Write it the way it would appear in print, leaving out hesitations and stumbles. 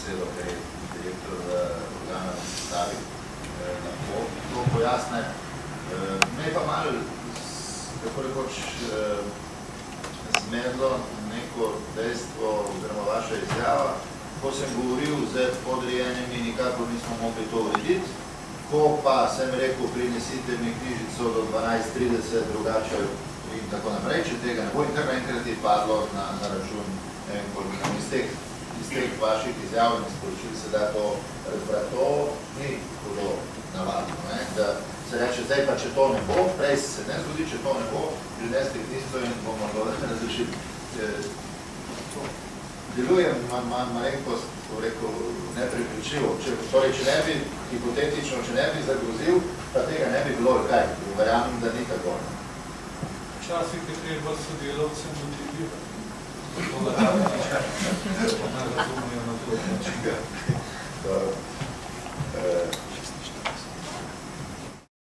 besedo, ker je direktor organa v sestavi, lahko to pojasne. Me pa malo, tako rekoč, zmedlo neko dejstvo, oziroma vaša izjava. Ko sem govoril z podrejenimi, nikakor nismo mogli to urediti. Ko pa sem rekel, prinesite mi knjižico do 12:30, drugače in tako naprej, če tega ne bo, in kar naenkrat je padlo na račun iz teh vaših izjav in sporočil se da to razbrati. To ni hudo navadno, da se reče, zdaj pa, če to ne bo, prej se ne zgodi, če to ne bo, prinesti knjižico in bomo razrešili. Delujem malenkost, rekel, neprepričljivo. Torej, če ne bi, hipotetično, če ne bi zagrozil, pa tega ne bi bilo, kaj? Verjamem, da ni tako. Včasih je treba sodelavcem motivirati. To da ne razumejo na to način.